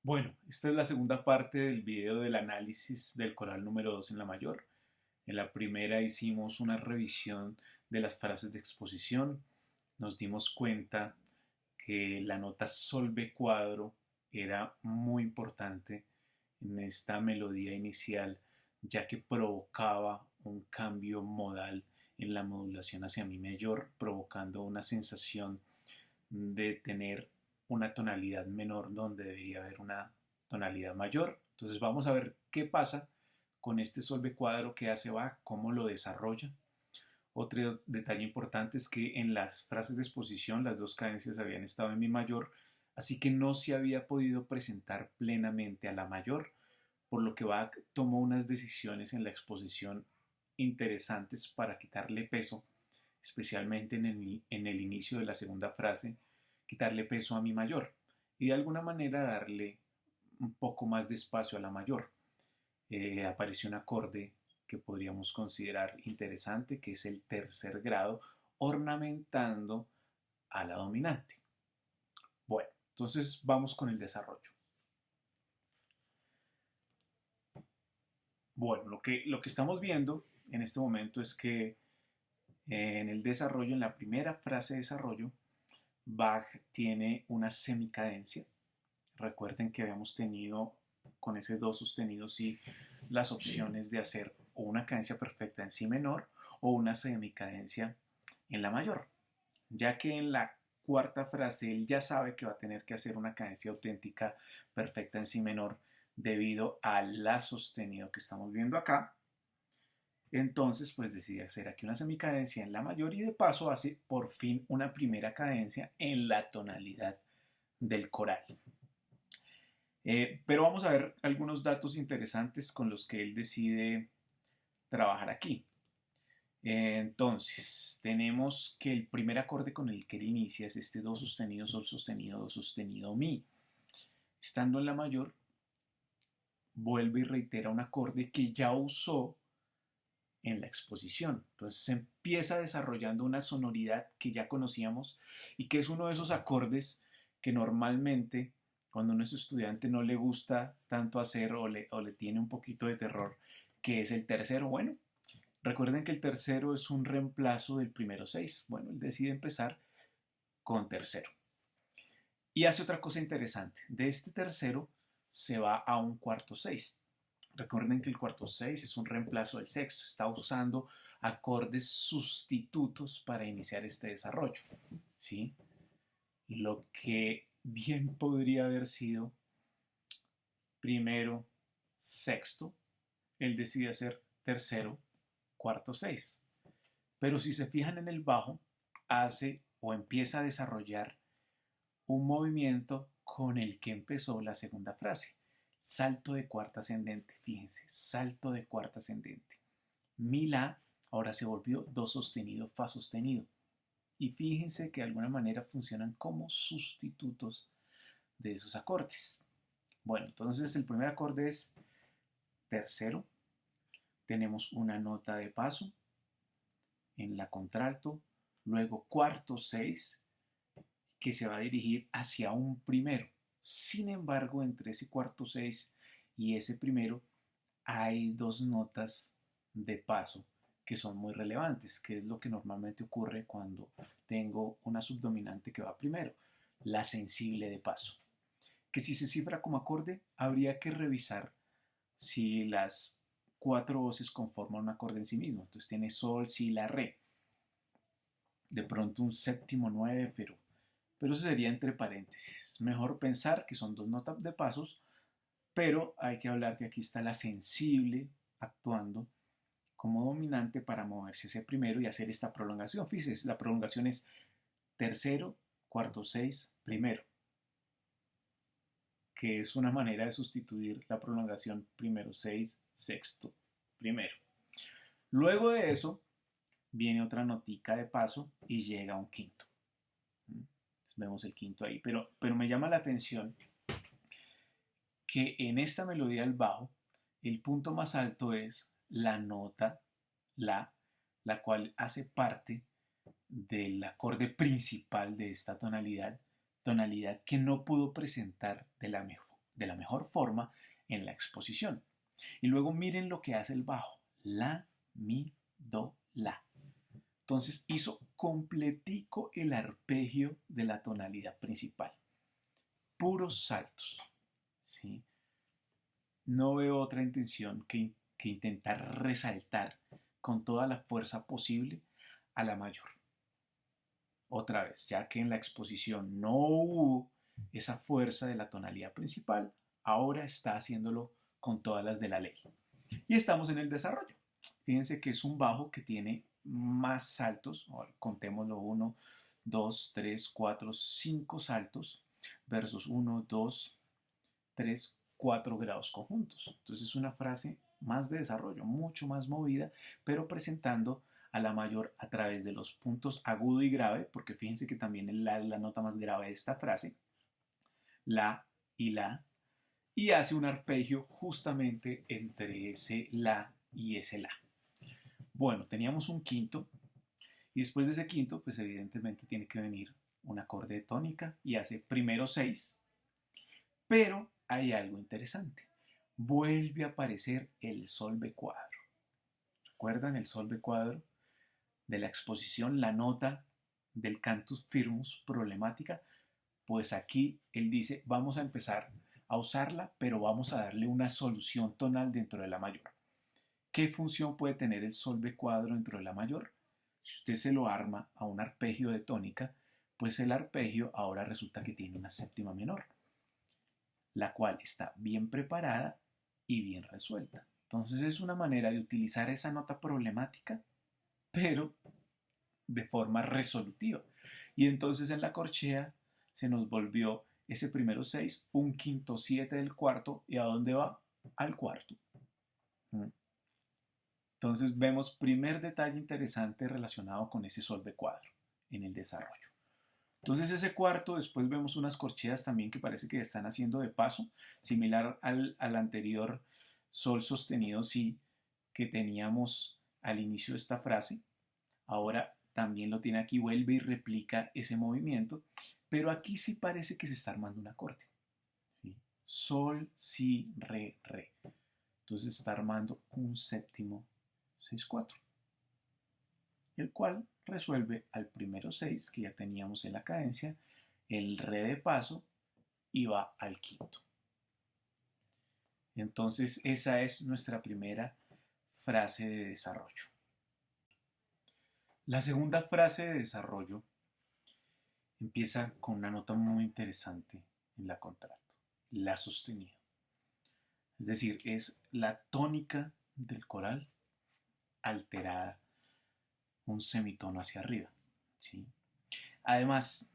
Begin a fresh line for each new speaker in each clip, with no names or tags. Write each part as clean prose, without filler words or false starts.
Bueno, esta es la segunda parte del video del análisis del coral número 2 en la mayor. En la primera hicimos una revisión de las frases de exposición. Nos dimos cuenta que la nota sol be cuadro era muy importante en esta melodía inicial, ya que provocaba un cambio modal en la modulación hacia mi mayor, provocando una sensación de tener una tonalidad menor donde debería haber una tonalidad mayor. Entonces vamos a ver qué pasa con este solve cuadro que hace Bach, cómo lo desarrolla. Otro detalle importante es que en las frases de exposición las dos cadencias habían estado en mi mayor, así que no se había podido presentar plenamente a la mayor, por lo que Bach tomó unas decisiones en la exposición interesantes para quitarle peso, especialmente en el inicio de la segunda frase, quitarle peso a mi mayor y de alguna manera darle un poco más de espacio a la mayor. Apareció un acorde que podríamos considerar interesante, que es el tercer grado, ornamentando a la dominante. Bueno, entonces vamos con el desarrollo. Bueno, lo que estamos viendo en este momento es que en el desarrollo, en la primera frase de desarrollo, Bach tiene una semicadencia. Recuerden que habíamos tenido con ese do sostenido sí las opciones de hacer o una cadencia perfecta en si menor o una semicadencia en la mayor, ya que en la cuarta frase él ya sabe que va a tener que hacer una cadencia auténtica perfecta en si menor debido a la sostenido que estamos viendo acá. Entonces, pues decide hacer aquí una semicadencia en la mayor y de paso hace por fin una primera cadencia en la tonalidad del coral. Pero vamos a ver algunos datos interesantes con los que él decide trabajar aquí. Entonces, tenemos que el primer acorde con el que él inicia es este do sostenido, sol sostenido, do sostenido, mi. Estando en la mayor, vuelve y reitera un acorde que ya usó en la exposición. Entonces se empieza desarrollando una sonoridad que ya conocíamos y que es uno de esos acordes que normalmente cuando uno es estudiante no le gusta tanto hacer o le tiene un poquito de terror, que es el tercero. Bueno, recuerden que el tercero es un reemplazo del primero 6. Bueno, él decide empezar con tercero. Y hace otra cosa interesante. De este tercero se va a un cuarto 6. Recuerden que el cuarto 6 es un reemplazo del sexto. Está usando acordes sustitutos para iniciar este desarrollo. ¿Sí? Lo que bien podría haber sido primero, sexto. Él decide hacer tercero, cuarto 6. Pero si se fijan en el bajo, hace o empieza a desarrollar un movimiento con el que empezó la segunda frase. Salto de cuarta ascendente, fíjense, salto de cuarta ascendente. Mi la ahora se volvió do sostenido, fa sostenido. Y fíjense que de alguna manera funcionan como sustitutos de esos acordes. Bueno, entonces el primer acorde es tercero. Tenemos una nota de paso en la contralto, luego cuarto 6 que se va a dirigir hacia un primero. Sin embargo, entre ese cuarto 6 y ese primero hay dos notas de paso que son muy relevantes, que es lo que normalmente ocurre cuando tengo una subdominante que va primero, la sensible de paso, que si se cifra como acorde habría que revisar si las cuatro voces conforman un acorde en sí mismo. Entonces tiene sol, si, la, re. De pronto un séptimo 9, pero eso sería entre paréntesis. Mejor pensar que son dos notas de pasos, pero hay que hablar que aquí está la sensible actuando como dominante para moverse hacia primero y hacer esta prolongación. Fíjense, la prolongación es tercero, cuarto 6, primero, que es una manera de sustituir la prolongación primero 6, sexto, primero. Luego de eso viene otra notica de paso y llega a un quinto. Vemos el quinto ahí, pero me llama la atención que en esta melodía del bajo el punto más alto es la nota la cual hace parte del acorde principal de esta tonalidad que no pudo presentar de la mejor forma en la exposición. Y luego miren lo que hace el bajo. La, mi, do, la. Entonces hizo completico el arpegio de la tonalidad principal. Puros saltos. ¿Sí? No veo otra intención que intentar resaltar con toda la fuerza posible a la mayor. Otra vez, ya que en la exposición no hubo esa fuerza de la tonalidad principal, ahora está haciéndolo con todas las de la ley. Y estamos en el desarrollo. Fíjense que es un bajo que tiene más saltos, contémoslo 1, 2, 3, 4, 5 saltos versus 1, 2, 3, 4 grados conjuntos. Entonces es una frase más de desarrollo, mucho más movida, pero presentando a la mayor a través de los puntos agudo y grave, porque fíjense que también el la es la nota más grave de esta frase, la y la, y hace un arpegio justamente entre ese la y ese la. Bueno, teníamos un quinto, y después de ese quinto, pues evidentemente tiene que venir un acorde de tónica y hace primero 6, pero hay algo interesante. Vuelve a aparecer el sol B cuadro. ¿Recuerdan el sol B cuadro de la exposición, la nota del cantus firmus problemática? Pues aquí él dice, vamos a empezar a usarla, pero vamos a darle una solución tonal dentro de la mayor. ¿Qué función puede tener el sol B cuadro dentro de la mayor? Si usted se lo arma a un arpegio de tónica, pues el arpegio ahora resulta que tiene una séptima menor, la cual está bien preparada y bien resuelta. Entonces es una manera de utilizar esa nota problemática, pero de forma resolutiva. Y entonces en la corchea se nos volvió ese primero 6, un quinto 7 del cuarto, ¿y a dónde va? Al cuarto. Entonces vemos primer detalle interesante relacionado con ese sol de cuadro en el desarrollo. Entonces ese cuarto, después vemos unas corcheas también que parece que están haciendo de paso, similar al anterior sol sostenido si que teníamos al inicio de esta frase. Ahora también lo tiene aquí, vuelve y replica ese movimiento, pero aquí sí parece que se está armando un acorde. ¿Sí? Sol, si, re, re. Entonces está armando un séptimo 6-4, el cual resuelve al primero 6 que ya teníamos en la cadencia, el re de paso y va al quinto. Entonces esa es nuestra primera frase de desarrollo. La segunda frase de desarrollo empieza con una nota muy interesante en la contralto, la sostenida. Es decir, es la tónica del coral alterada un semitono hacia arriba. ¿Sí? Además,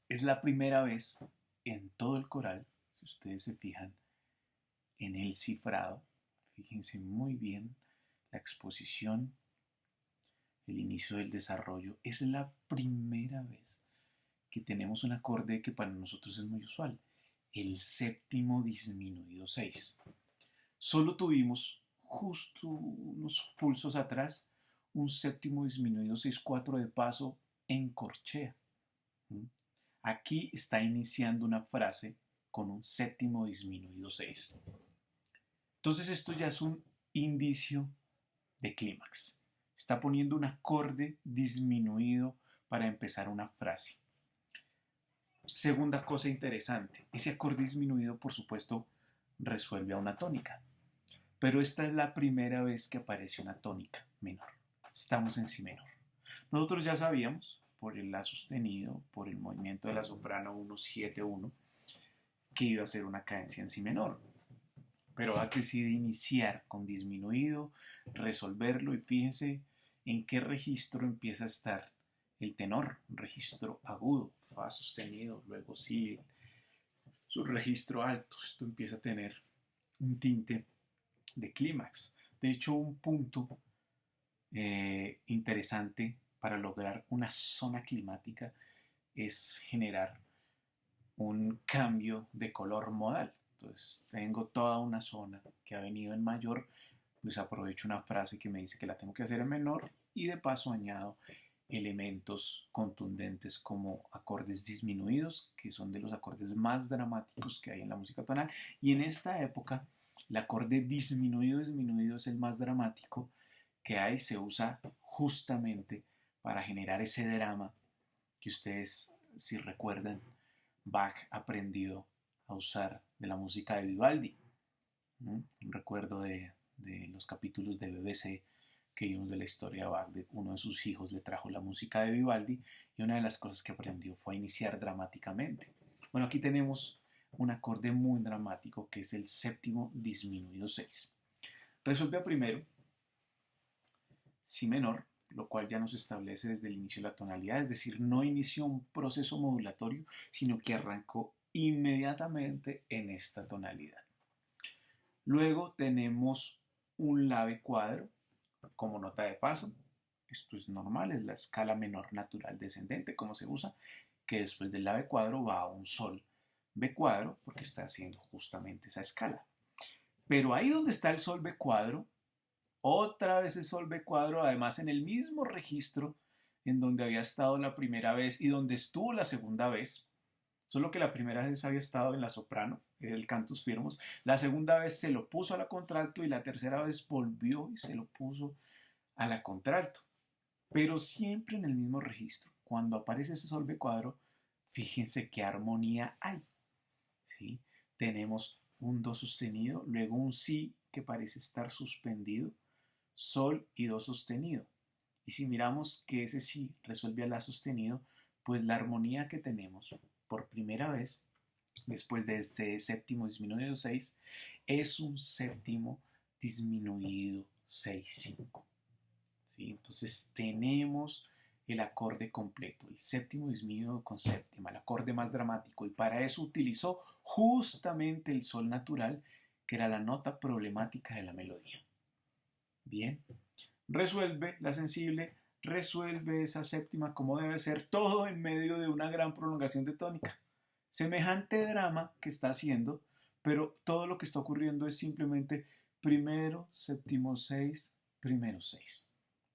es la primera vez en todo el coral, si ustedes se fijan en el cifrado, fíjense muy bien la exposición, el inicio del desarrollo, es la primera vez que tenemos un acorde que para nosotros es muy usual, el séptimo disminuido 6. Solo tuvimos justo unos pulsos atrás un séptimo disminuido 6-4 de paso en corchea. Aquí está iniciando una frase con un séptimo disminuido 6. Entonces esto ya es un indicio de clímax. Está poniendo un acorde disminuido para empezar una frase. Segunda cosa interesante, ese acorde disminuido por supuesto resuelve a una tónica, pero esta es la primera vez que aparece una tónica menor. Estamos en si menor. Nosotros ya sabíamos, por el la sostenido, por el movimiento de la soprano 1-7-1, que iba a ser una cadencia en si menor. Pero Bach decide iniciar con disminuido, resolverlo, y fíjense en qué registro empieza a estar el tenor, un registro agudo, fa sostenido, luego si, su registro alto. Esto empieza a tener un tinte de clímax. De hecho, un punto interesante para lograr una zona climática es generar un cambio de color modal. Entonces tengo toda una zona que ha venido en mayor, pues aprovecho una frase que me dice que la tengo que hacer en menor y de paso añado elementos contundentes como acordes disminuidos, que son de los acordes más dramáticos que hay en la música tonal. Y en esta época, el acorde disminuido es el más dramático que hay. Se usa justamente para generar ese drama que ustedes, si recuerdan, Bach aprendió a usar de la música de Vivaldi. Un recuerdo de los capítulos de BBC que vimos de la historia de Bach. Uno de sus hijos le trajo la música de Vivaldi y una de las cosas que aprendió fue a iniciar dramáticamente. Bueno, aquí tenemos un acorde muy dramático que es el séptimo disminuido 6. Resuelve a primero si menor, lo cual ya nos establece desde el inicio la tonalidad, es decir, no inició un proceso modulatorio, sino que arrancó inmediatamente en esta tonalidad. Luego tenemos un la cuadro como nota de paso. Esto es normal, es la escala menor natural descendente, como se usa, que después del la cuadro va a un sol B cuadro, porque está haciendo justamente esa escala. Pero ahí donde está el sol B cuadro, otra vez el sol B cuadro, además en el mismo registro en donde había estado la primera vez y donde estuvo la segunda vez, solo que la primera vez había estado en la soprano, el cantus firmus, la segunda vez se lo puso a la contralto y la tercera vez volvió y se lo puso a la contralto, pero siempre en el mismo registro. Cuando aparece ese sol B cuadro, fíjense qué armonía hay, ¿sí? Tenemos un do sostenido, luego un si que parece estar suspendido, sol y do sostenido. Y si miramos que ese si resuelve a la sostenido, pues la armonía que tenemos por primera vez, después de este séptimo disminuido 6, es un séptimo disminuido 6-5. ¿Sí? Entonces tenemos el acorde completo, el séptimo disminuido con séptima, el acorde más dramático, y para eso utilizó justamente el sol natural, que era la nota problemática de la melodía. Bien, resuelve la sensible, resuelve esa séptima como debe ser, todo en medio de una gran prolongación de tónica. Semejante drama que está haciendo, pero todo lo que está ocurriendo es simplemente primero, séptimo 6, primero 6.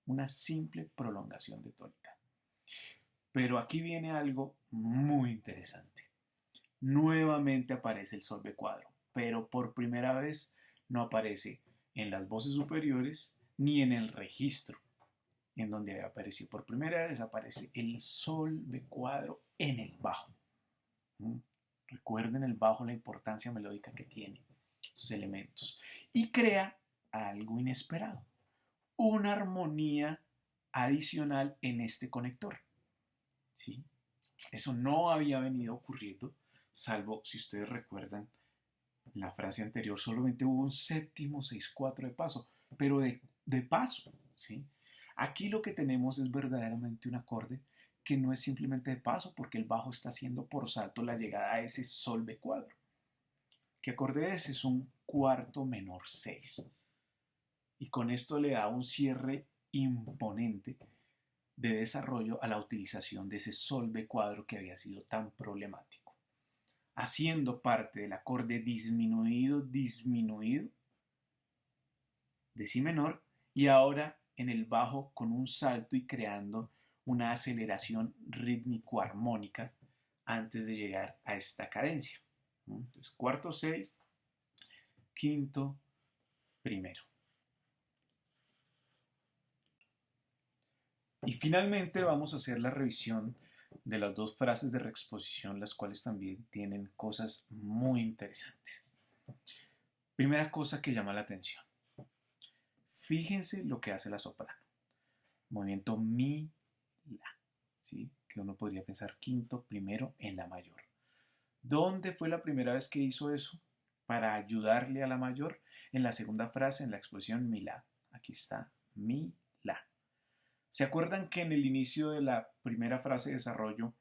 Una simple prolongación de tónica. Pero aquí viene algo muy interesante. Nuevamente aparece el sol B cuadro, pero por primera vez no aparece en las voces superiores ni en el registro en donde había aparecido. Por primera vez aparece el sol B cuadro en el bajo. Recuerden el bajo, la importancia melódica que tiene sus elementos. Y crea algo inesperado, una armonía adicional en este conector. ¿Sí? Eso no había venido ocurriendo, salvo, si ustedes recuerdan, la frase anterior solamente hubo un séptimo 6-4 de paso, pero de paso. ¿Sí? Aquí lo que tenemos es verdaderamente un acorde que no es simplemente de paso, porque el bajo está haciendo por salto la llegada a ese sol B cuadro. ¿Qué acorde es? Es un cuarto menor 6. Y con esto le da un cierre imponente de desarrollo a la utilización de ese sol B cuadro que había sido tan problemático, haciendo parte del acorde disminuido de si menor, y ahora en el bajo con un salto y creando una aceleración rítmico-armónica antes de llegar a esta cadencia. Entonces, cuarto 6, quinto primero. Y finalmente vamos a hacer la revisión de las dos frases de reexposición, las cuales también tienen cosas muy interesantes. Primera cosa que llama la atención. Fíjense lo que hace la soprano. Movimiento mi, la. ¿Sí? Que uno podría pensar quinto, primero en la mayor. ¿Dónde fue la primera vez que hizo eso? Para ayudarle a la mayor. En la segunda frase, en la exposición mi, la. Aquí está, mi, la. ¿Se acuerdan que en el inicio de la primera frase de desarrollo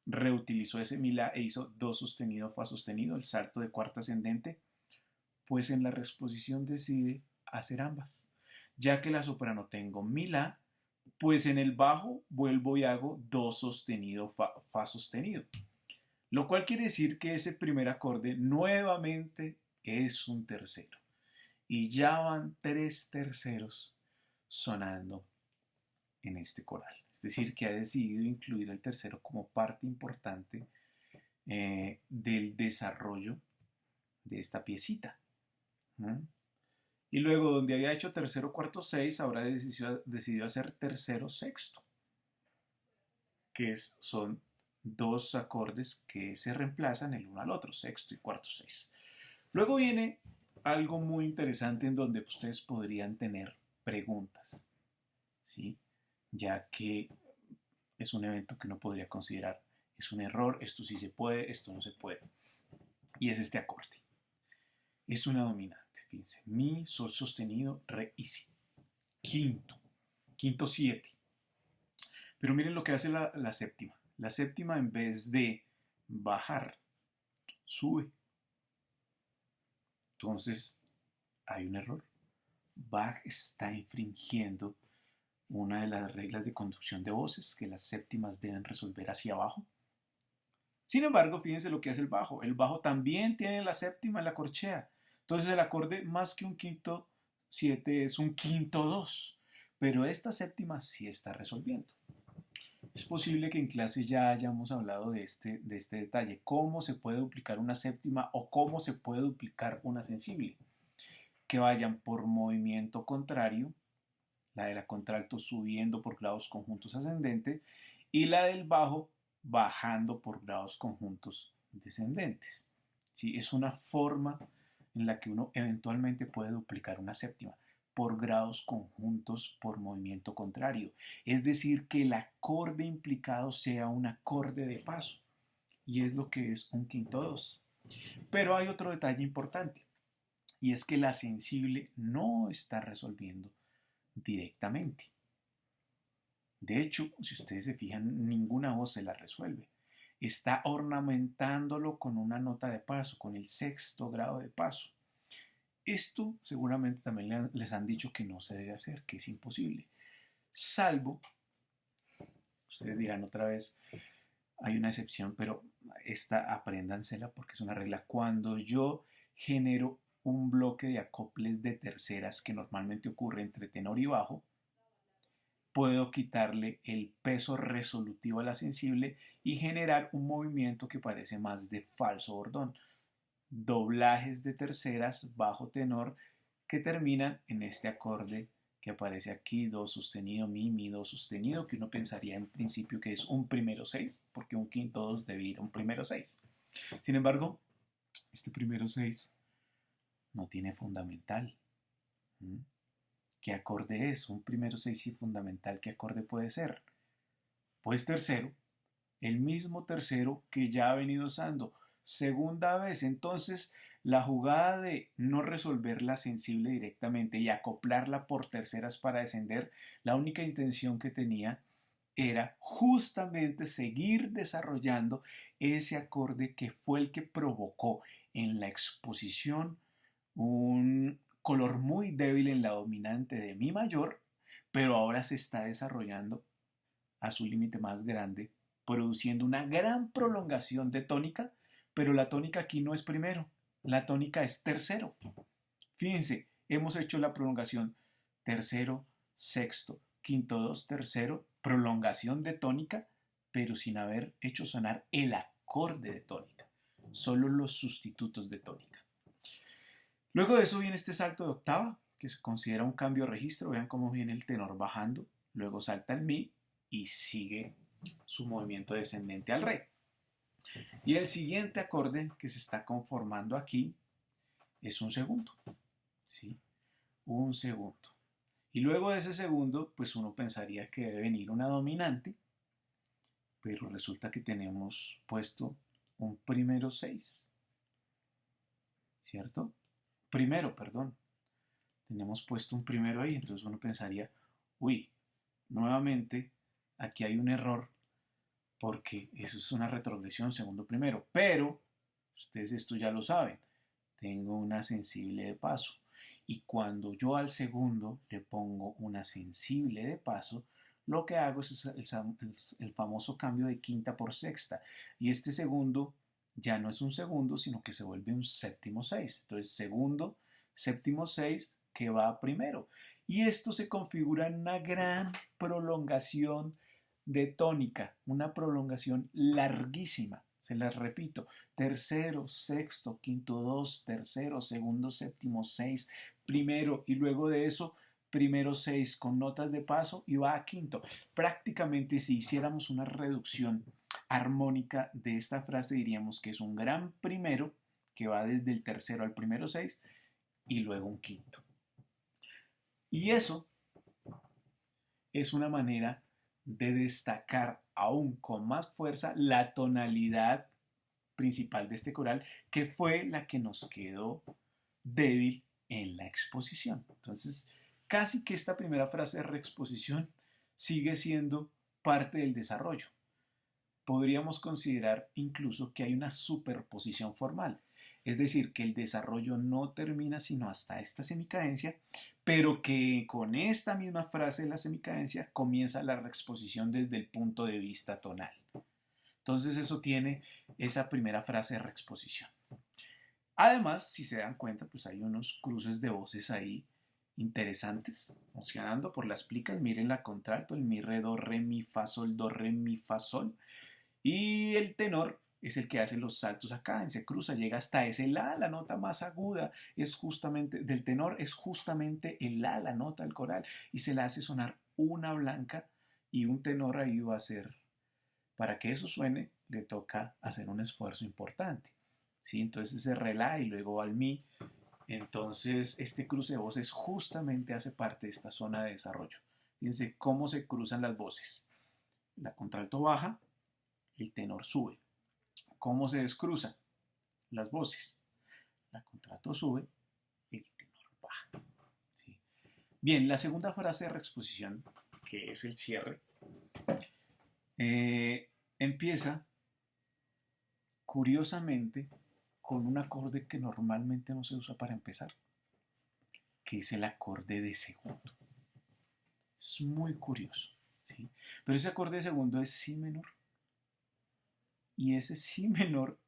reutilizó ese mi la e hizo do sostenido, fa sostenido, el salto de cuarta ascendente? Pues en la reexposición decide hacer ambas. Ya que la soprano tengo mi la, pues en el bajo vuelvo y hago do sostenido, fa sostenido. Lo cual quiere decir que ese primer acorde nuevamente es un tercero. Y ya van 3 terceros sonando en este coral. Es decir, que ha decidido incluir el tercero como parte importante del desarrollo de esta piecita. Y luego, donde había hecho tercero, cuarto, seis, ahora decidió hacer tercero, sexto, que son dos acordes que se reemplazan el uno al otro, sexto y cuarto, seis. Luego viene algo muy interesante en donde ustedes podrían tener preguntas, ¿sí? Ya que es un evento que uno podría considerar es un error, esto sí se puede, esto no se puede. Y es este acorde. Es una dominante, fíjense, mi, sol sostenido, re y si. Quinto 7. Pero miren lo que hace la séptima. La séptima, en vez de bajar, sube. Entonces, hay un error. Bach está infringiendo una de las reglas de conducción de voces, que las séptimas deben resolver hacia abajo. Sin embargo, fíjense lo que hace el bajo. El bajo también tiene la séptima en la corchea. Entonces el acorde, más que un quinto 7, es un quinto 2. Pero esta séptima sí está resolviendo. Es posible que en clase ya hayamos hablado de este detalle. Cómo se puede duplicar una séptima o cómo se puede duplicar una sensible. Que vayan por movimiento contrario, la de la contralto subiendo por grados conjuntos ascendentes y la del bajo bajando por grados conjuntos descendentes. ¿Sí? Es una forma en la que uno eventualmente puede duplicar una séptima por grados conjuntos por movimiento contrario. Es decir, que el acorde implicado sea un acorde de paso. Y es lo que es un quinto 2. Pero hay otro detalle importante. Y es que la sensible no está resolviendo directamente. De hecho, si ustedes se fijan, ninguna voz se la resuelve. Está ornamentándolo con una nota de paso, con el sexto grado de paso. Esto seguramente también les han dicho que no se debe hacer, que es imposible. Salvo, ustedes dirán otra vez, hay una excepción, pero esta apréndansela porque es una regla. Cuando yo genero un bloque de acoples de terceras que normalmente ocurre entre tenor y bajo, puedo quitarle el peso resolutivo a la sensible y generar un movimiento que parece más de falso bordón. Doblajes de terceras bajo tenor que terminan en este acorde que aparece aquí, do sostenido, mi, do sostenido, que uno pensaría en principio que es un primero 6, porque un quinto 2 debe ir a un primero 6. Sin embargo, este primero 6 no tiene fundamental. ¿Qué acorde es? Un primero 6 y fundamental, ¿qué acorde puede ser? Pues tercero, el mismo tercero que ya ha venido usando. Segunda vez, entonces la jugada de no resolver la sensible directamente y acoplarla por terceras para descender, la única intención que tenía era justamente seguir desarrollando ese acorde que fue el que provocó en la exposición un color muy débil en la dominante de mi mayor, pero ahora se está desarrollando a su límite más grande, produciendo una gran prolongación de tónica, pero la tónica aquí no es primero, la tónica es tercero. Fíjense, hemos hecho la prolongación tercero, sexto, quinto 2, tercero, prolongación de tónica, pero sin haber hecho sonar el acorde de tónica, solo los sustitutos de tónica. Luego de eso viene este salto de octava, que se considera un cambio de registro. Vean cómo viene el tenor bajando, luego salta el mi y sigue su movimiento descendente al re. Y el siguiente acorde que se está conformando aquí es un segundo, ¿sí? Un segundo. Y luego de ese segundo, pues uno pensaría que debe venir una dominante, pero resulta que tenemos puesto un primero 6, ¿cierto? Primero, perdón. Tenemos puesto un primero ahí, entonces uno pensaría, uy, nuevamente aquí hay un error porque eso es una retrogresión segundo primero, pero ustedes esto ya lo saben, tengo una sensible de paso y cuando yo al segundo le pongo una sensible de paso, lo que hago es el famoso cambio de quinta por sexta y este segundo ya no es un segundo, sino que se vuelve un séptimo 6. Entonces, segundo, séptimo 6 que va primero. Y esto se configura en una gran prolongación de tónica, una prolongación larguísima. Se las repito, tercero, sexto, quinto, dos, tercero, segundo, séptimo, seis, primero y luego de eso, primero seis con notas de paso y va a quinto. Prácticamente si hiciéramos una reducción armónica de esta frase diríamos que es un gran primero que va desde el tercero al primero seis y luego un quinto. Y eso es una manera de destacar aún con más fuerza la tonalidad principal de este coral, que fue la que nos quedó débil en la exposición. Entonces, casi que esta primera frase de reexposición sigue siendo parte del desarrollo. Podríamos considerar incluso que hay una superposición formal, es decir, que el desarrollo no termina sino hasta esta semicadencia, pero que con esta misma frase de la semicadencia comienza la reexposición desde el punto de vista tonal. Entonces eso tiene esa primera frase de reexposición. Además, si se dan cuenta, pues hay unos cruces de voces ahí interesantes, funcionando por las plicas. Miren la contralto, el mi, re, do, re, mi, fa, sol, do, re, mi, fa, sol. Y el tenor es el que hace los saltos acá, se cruza, llega hasta ese la nota más aguda es justamente del tenor, es justamente el la nota del coral, y se la hace sonar una blanca y un tenor ahí va a ser, para que eso suene, le toca hacer un esfuerzo importante. ¿Sí? Entonces ese re la y luego al mi. Entonces este cruce de voces justamente hace parte de esta zona de desarrollo. Fíjense cómo se cruzan las voces. La contralto baja, el tenor sube. ¿Cómo se descruzan las voces? La contralto sube, el tenor baja. ¿Sí? Bien, la segunda frase de reexposición, que es el cierre, empieza curiosamente con un acorde que normalmente no se usa para empezar, que es el acorde de segundo. Es muy curioso, ¿sí? Pero ese acorde de segundo es si menor. Y ese si menor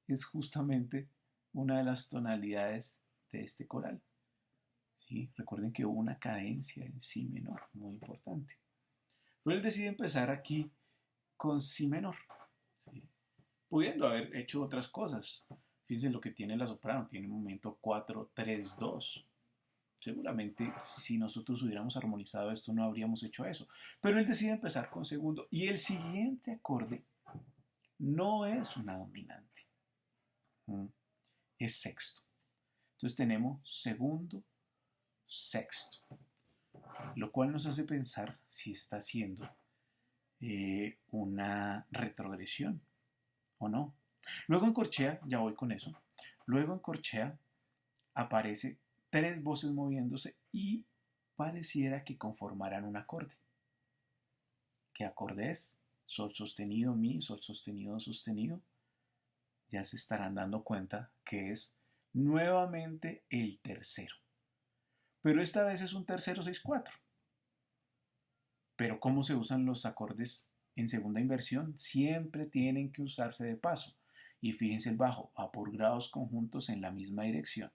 es justamente una de las tonalidades de este coral. ¿Sí? Recuerden que hubo una cadencia en si menor, muy importante. Pero él decide empezar aquí con si menor, ¿sí? Pudiendo haber hecho otras cosas. Fíjense lo que tiene la soprano, tiene un momento 4, 3, 2. Seguramente si nosotros hubiéramos armonizado esto no habríamos hecho eso. Pero él decide empezar con segundo. Y el siguiente acorde no es una dominante, es sexto. Entonces tenemos segundo, sexto, lo cual nos hace pensar si está haciendo una retrogresión o no. Luego en corchea, ya voy con eso, luego en corchea aparece tres voces moviéndose y pareciera que conformaran un acorde. ¿Qué acorde es? Sol sostenido, mi, sol sostenido, sostenido. Ya se estarán dando cuenta que es nuevamente el tercero. Pero esta vez es un tercero 6-4. Pero ¿cómo se usan los acordes en segunda inversión? Siempre tienen que usarse de paso. Y fíjense el bajo, va por grados conjuntos en la misma dirección.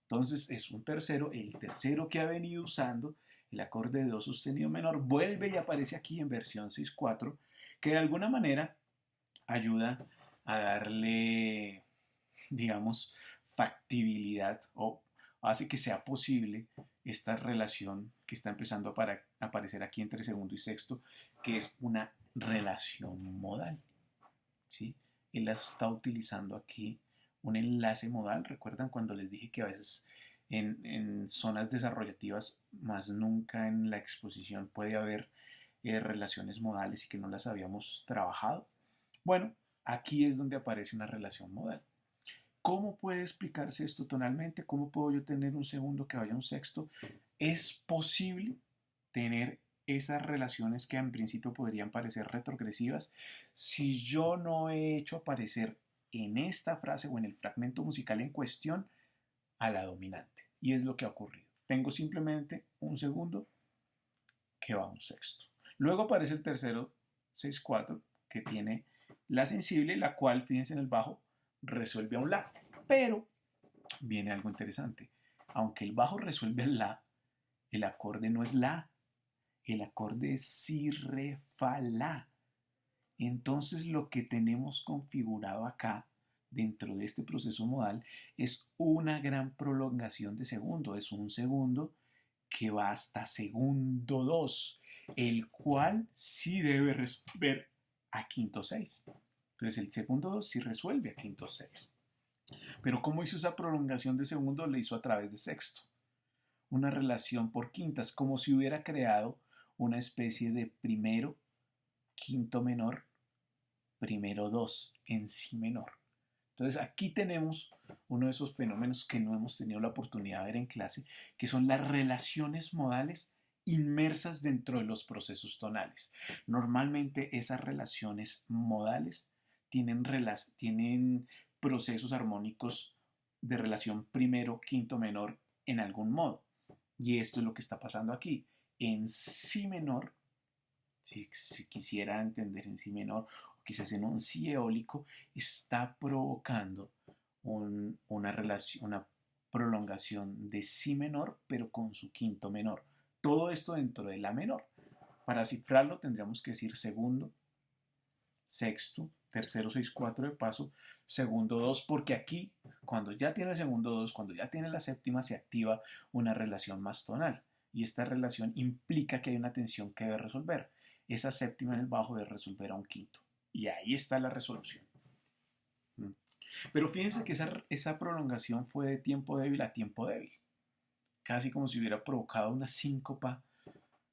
Entonces es un tercero, el tercero que ha venido usando el acorde de do sostenido menor, vuelve y aparece aquí en versión 6-4, que de alguna manera ayuda a darle, digamos, factibilidad o hace que sea posible esta relación que está empezando a aparecer aquí entre segundo y sexto, que es una relación modal. ¿Sí? Él la está utilizando aquí un enlace modal. ¿Recuerdan cuando les dije que a veces en zonas desarrollativas, más nunca en la exposición, puede haber relaciones modales y que no las habíamos trabajado? Bueno, aquí es donde aparece una relación modal. ¿Cómo puede explicarse esto tonalmente? ¿Cómo puedo yo tener un segundo que vaya a un sexto? ¿Es posible tener esas relaciones que en principio podrían parecer retrogresivas si yo no he hecho aparecer en esta frase o en el fragmento musical en cuestión a la dominante? Y es lo que ha ocurrido. Tengo simplemente un segundo que va a un sexto. Luego aparece el tercero 6-4 que tiene la sensible, la cual, fíjense en el bajo, resuelve a un la. Pero viene algo interesante. Aunque el bajo resuelve el la, el acorde no es la. El acorde es si, re, fa, la. Entonces lo que tenemos configurado acá dentro de este proceso modal es una gran prolongación de segundo. Es un segundo que va hasta segundo 2, el cual sí debe resolver a quinto 6. Entonces el segundo 2 sí resuelve a quinto 6. Pero ¿cómo hizo esa prolongación de segundo? La hizo a través de sexto. Una relación por quintas, como si hubiera creado una especie de primero, quinto menor, primero 2 en si menor. Entonces aquí tenemos uno de esos fenómenos que no hemos tenido la oportunidad de ver en clase, que son las relaciones modales inmersas dentro de los procesos tonales. Normalmente esas relaciones modales tienen procesos armónicos de relación primero, quinto menor en algún modo. Y esto es lo que está pasando aquí. En si menor, si quisiera entender en si menor, o quizás en un si eólico, está provocando una prolongación de si menor, pero con su quinto menor. Todo esto dentro de la menor. Para cifrarlo tendríamos que decir segundo, sexto, tercero 6, 4 de paso, segundo 2, porque aquí, cuando ya tiene el segundo 2, cuando ya tiene la séptima, se activa una relación más tonal. Y esta relación implica que hay una tensión que debe resolver. Esa séptima en el bajo debe resolver a un quinto. Y ahí está la resolución. Pero fíjense que esa prolongación fue de tiempo débil a tiempo débil. Casi como si hubiera provocado una síncopa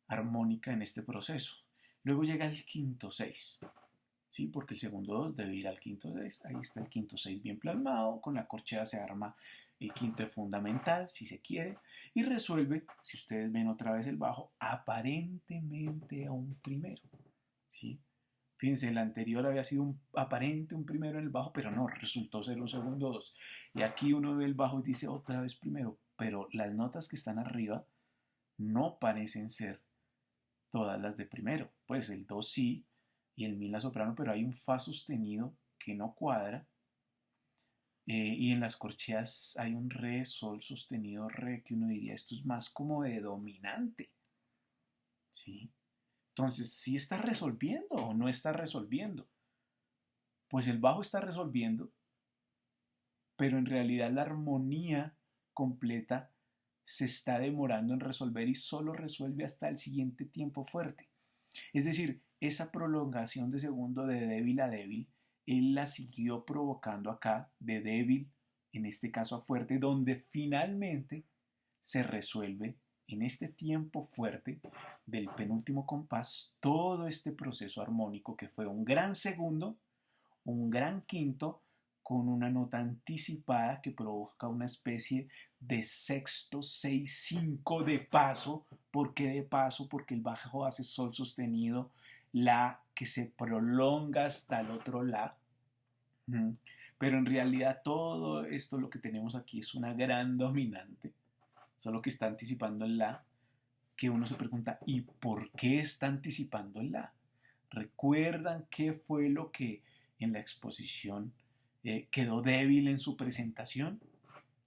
armónica en este proceso. Luego llega el quinto 6. ¿Sí? Porque el segundo 2 debe ir al quinto 6. Ahí está el quinto 6 bien plasmado. Con la corchea se arma el quinto de fundamental, si se quiere. Y resuelve, si ustedes ven otra vez el bajo, aparentemente a un primero. ¿Sí? Fíjense, el anterior había sido un primero en el bajo, pero no, resultó ser un segundo 2. Y aquí uno ve el bajo y dice otra vez primero. Pero las notas que están arriba no parecen ser todas las de primero. Pues el do sí y el mi la soprano, pero hay un fa sostenido que no cuadra. Y en las corcheas hay un re, sol sostenido, re, que uno diría esto es más como de dominante. ¿Sí? Entonces, ¿sí está resolviendo o no está resolviendo? Pues el bajo está resolviendo, pero en realidad la armonía completa se está demorando en resolver y solo resuelve hasta el siguiente tiempo fuerte. Es decir, esa prolongación de segundo de débil a débil, él la siguió provocando acá de débil, en este caso a fuerte, donde finalmente se resuelve en este tiempo fuerte del penúltimo compás todo este proceso armónico que fue un gran segundo, un gran quinto, con una nota anticipada que provoca una especie de sexto 6-5 de paso. ¿Por qué de paso? Porque el bajo hace sol sostenido, la que se prolonga hasta el otro la. Pero en realidad todo esto lo que tenemos aquí es una gran dominante, solo que está anticipando el la, que uno se pregunta, ¿y por qué está anticipando el la? ¿Recuerdan qué fue lo que en la exposición quedó débil en su presentación?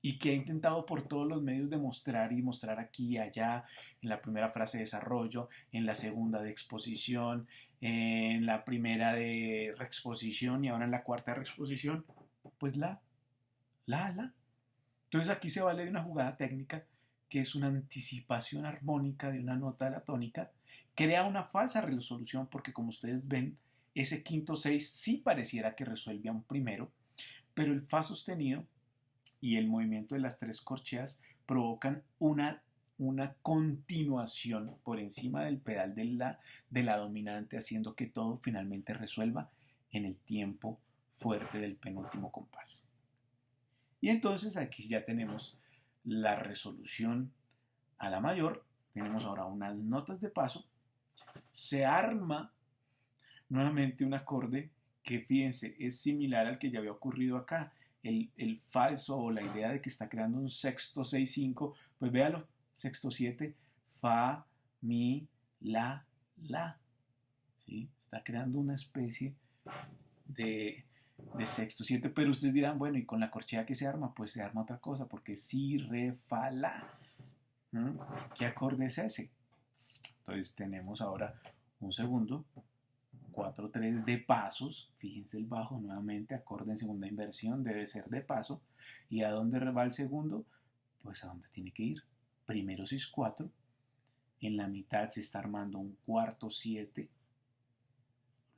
Y que ha intentado por todos los medios demostrar y mostrar aquí y allá, en la primera frase de desarrollo, en la segunda de exposición, en la primera de reexposición y ahora en la cuarta de reexposición, pues la. Entonces aquí se vale de una jugada técnica que es una anticipación armónica de una nota de la tónica, crea una falsa resolución porque como ustedes ven, ese quinto 6 sí pareciera que resuelve a un primero, pero el fa sostenido y el movimiento de las tres corcheas provocan una continuación por encima del pedal de la dominante, haciendo que todo finalmente resuelva en el tiempo fuerte del penúltimo compás. Y entonces aquí ya tenemos la resolución a la mayor, tenemos ahora unas notas de paso, se arma nuevamente un acorde que fíjense es similar al que ya había ocurrido acá, el falso o la idea de que está creando un sexto 6-5, pues véalo, sexto 7, fa, mi, la, ¿sí? Está creando una especie de sexto 7, pero ustedes dirán, bueno, ¿y con la corchea que se arma? Pues se arma otra cosa, porque si, re, fa, la. ¿Qué acorde es ese? Entonces tenemos ahora un segundo, 4-3 de pasos. Fíjense el bajo nuevamente, acorde en segunda inversión, debe ser de paso. ¿Y a dónde va el segundo? Pues a dónde tiene que ir. Primero 6-4. En la mitad se está armando un cuarto 7.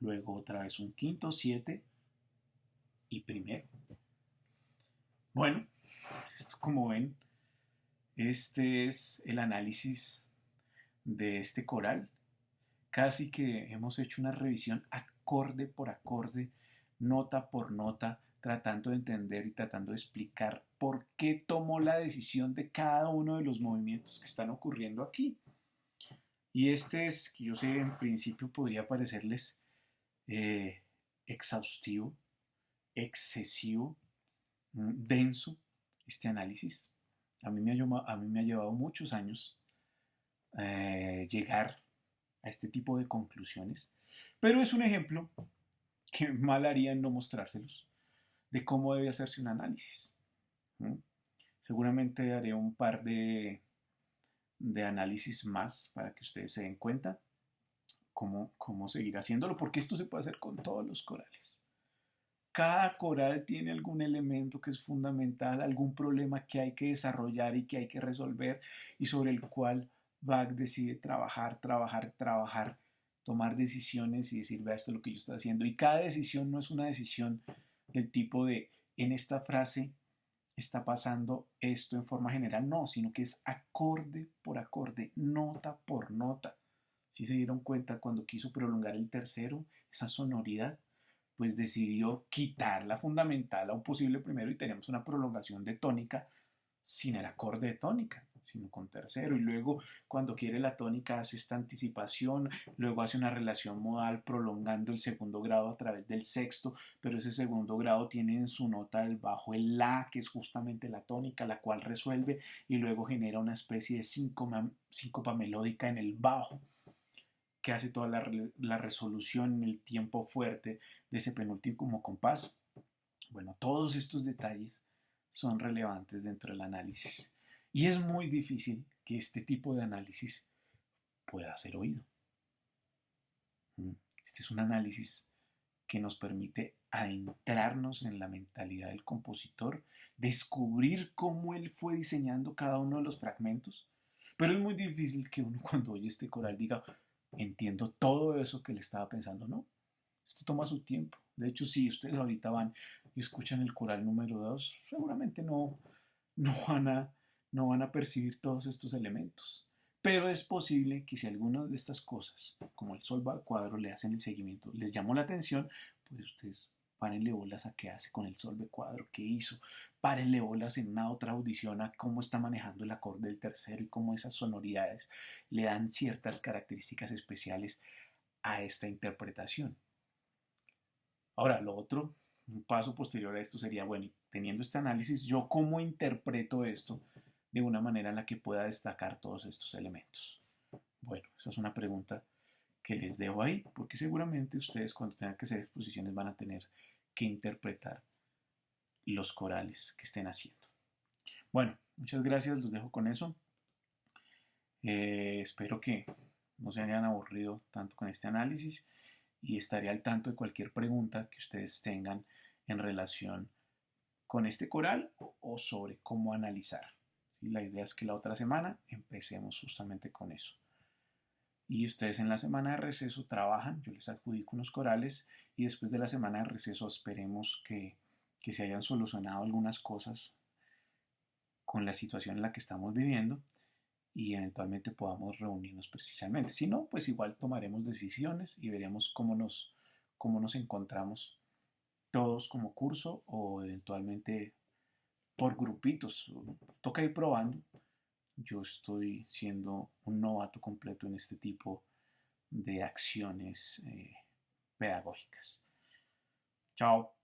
Luego otra vez un quinto 7. Y primero. Bueno, esto, como ven, este es el análisis de este coral. Casi que hemos hecho una revisión acorde por acorde, nota por nota, tratando de entender y tratando de explicar por qué tomó la decisión de cada uno de los movimientos que están ocurriendo aquí. Y este es, que yo sé, en principio podría parecerles exhaustivo, excesivo, denso, este análisis. A mí me ha llevado muchos años llegar a este tipo de conclusiones, pero es un ejemplo que mal haría en no mostrárselos de cómo debe hacerse un análisis. ¿Mm? Seguramente haré un par de análisis más para que ustedes se den cuenta cómo seguir haciéndolo, porque esto se puede hacer con todos los corales. Cada coral tiene algún elemento que es fundamental, algún problema que hay que desarrollar y que hay que resolver y sobre el cual Bach decide trabajar, tomar decisiones y decir, vea, esto es lo que yo estoy haciendo. Y cada decisión no es una decisión del tipo de, en esta frase está pasando esto en forma general, no, sino que es acorde por acorde, nota por nota. Si se dieron cuenta cuando quiso prolongar el tercero, esa sonoridad, pues decidió quitar la fundamental a un posible primero y tenemos una prolongación de tónica sin el acorde de tónica, sino con tercero. Y luego, cuando quiere la tónica, hace esta anticipación, luego hace una relación modal prolongando el segundo grado a través del sexto, pero ese segundo grado tiene en su nota del bajo el la, que es justamente la tónica, la cual resuelve y luego genera una especie de síncopa melódica en el bajo que hace toda la resolución en el tiempo fuerte de ese penúltimo compás. Bueno, todos estos detalles son relevantes dentro del análisis y es muy difícil que este tipo de análisis pueda ser oído. Este es un análisis que nos permite adentrarnos en la mentalidad del compositor, descubrir cómo él fue diseñando cada uno de los fragmentos, pero es muy difícil que uno cuando oye este coral diga, entiendo todo eso que le estaba pensando. No, esto toma su tiempo. De hecho, si ustedes ahorita van y escuchan el coral número 2, seguramente no, no van a percibir todos estos elementos. Pero es posible que si algunas de estas cosas, como el sol va al cuadro, le hacen el seguimiento, les llamó la atención, pues ustedes párenle bolas a qué hace con el sol de cuadro, qué hizo, párenle bolas en una otra audición a cómo está manejando el acorde del tercero y cómo esas sonoridades le dan ciertas características especiales a esta interpretación. Ahora, lo otro, un paso posterior a esto sería, bueno, teniendo este análisis, ¿yo cómo interpreto esto de una manera en la que pueda destacar todos estos elementos? Bueno, esa es una pregunta que les dejo ahí, porque seguramente ustedes cuando tengan que hacer exposiciones van a tener que interpretar los corales que estén haciendo. Bueno, muchas gracias, los dejo con eso. Espero que no se hayan aburrido tanto con este análisis y estaré al tanto de cualquier pregunta que ustedes tengan en relación con este coral o sobre cómo analizar. Y la idea es que la otra semana empecemos justamente con eso. Y ustedes en la semana de receso trabajan, yo les adjudico unos corales y después de la semana de receso esperemos que se hayan solucionado algunas cosas con la situación en la que estamos viviendo y eventualmente podamos reunirnos precisamente. Si no, pues igual tomaremos decisiones y veremos cómo nos encontramos todos como curso o eventualmente por grupitos. Toca ir probando. Yo estoy siendo un novato completo en este tipo de acciones pedagógicas. Chao.